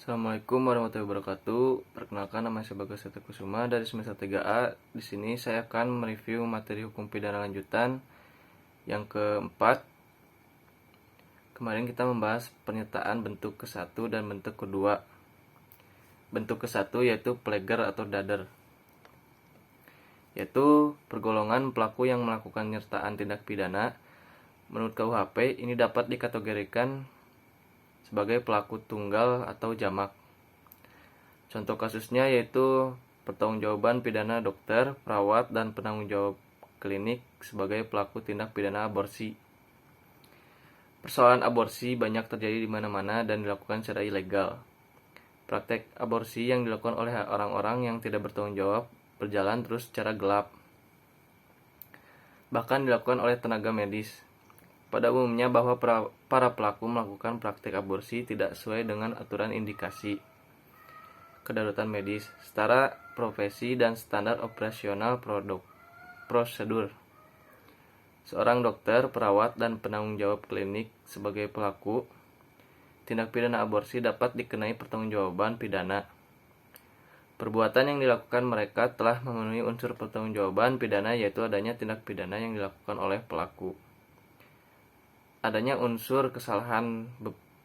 Assalamualaikum warahmatullahi wabarakatuh. Perkenalkan, nama saya Bagas Setia Kusuma dari semester 3A. Di sini saya akan mereview materi hukum pidana lanjutan yang keempat. Kemarin kita membahas pernyataan bentuk ke-1 dan bentuk kedua. Bentuk ke-1 yaitu pleger atau dader, yaitu pergolongan pelaku yang melakukan penyertaan tindak pidana. Menurut KUHP, ini dapat dikategorikan sebagai pelaku tunggal atau jamak. Contoh kasusnya yaitu pertanggungjawaban pidana dokter, perawat, dan penanggung jawab klinik sebagai pelaku tindak pidana aborsi. Persoalan aborsi banyak terjadi di mana-mana dan dilakukan secara ilegal. Praktek aborsi yang dilakukan oleh orang-orang yang tidak bertanggung jawab berjalan terus secara gelap. Bahkan dilakukan oleh tenaga medis. Pada umumnya bahwa para pelaku melakukan praktik aborsi tidak sesuai dengan aturan indikasi kedaruratan medis, setara profesi, dan standar operasional prosedur. Seorang dokter, perawat, dan penanggung jawab klinik sebagai pelaku tindak pidana aborsi dapat dikenai pertanggungjawaban pidana. Perbuatan yang dilakukan mereka telah memenuhi unsur pertanggungjawaban pidana, yaitu adanya tindak pidana yang dilakukan oleh pelaku. Adanya unsur kesalahan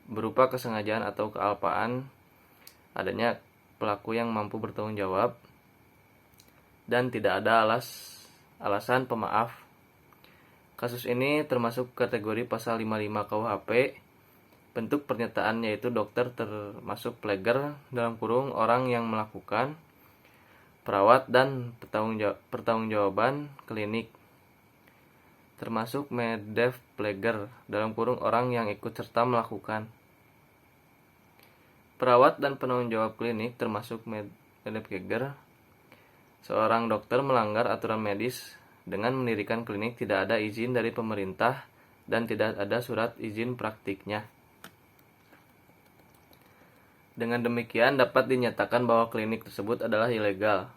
berupa kesengajaan atau kealpaan, adanya pelaku yang mampu bertanggung jawab, dan tidak ada alasan pemaaf. Kasus ini termasuk kategori pasal 55 KUHP. Bentuk pernyataan yaitu dokter termasuk pleger (orang yang melakukan), perawat, dan pertanggungjawaban klinik termasuk medef pleger (orang yang ikut serta melakukan). Perawat dan penanggung jawab klinik termasuk medef pleger. Seorang dokter melanggar aturan medis dengan mendirikan klinik tidak ada izin dari pemerintah dan tidak ada surat izin praktiknya. Dengan demikian dapat dinyatakan bahwa klinik tersebut adalah ilegal.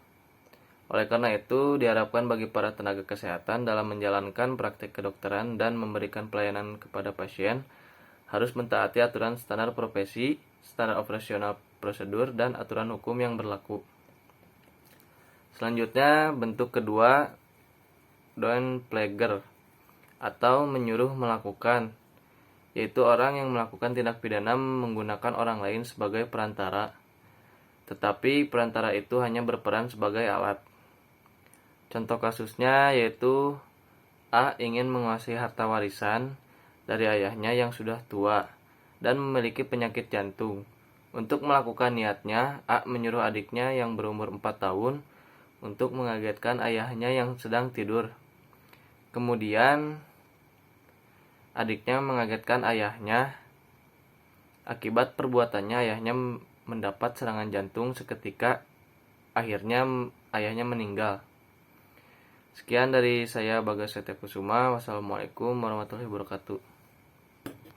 Oleh karena itu, diharapkan bagi para tenaga kesehatan dalam menjalankan praktik kedokteran dan memberikan pelayanan kepada pasien harus mentaati aturan standar profesi, standar operasional prosedur, dan aturan hukum yang berlaku. Selanjutnya, bentuk kedua, doenpleger atau menyuruh melakukan, yaitu orang yang melakukan tindak pidana menggunakan orang lain sebagai perantara, tetapi perantara itu hanya berperan sebagai alat. Contoh kasusnya yaitu A ingin menguasai harta warisan dari ayahnya yang sudah tua dan memiliki penyakit jantung. Untuk melakukan niatnya, A menyuruh adiknya yang berumur 4 tahun untuk mengagetkan ayahnya yang sedang tidur. Kemudian adiknya mengagetkan ayahnya. Akibat perbuatannya, ayahnya mendapat serangan jantung seketika. Akhirnya ayahnya meninggal. Sekian dari saya, Bagas Setia Kusuma. Wassalamualaikum warahmatullahi wabarakatuh.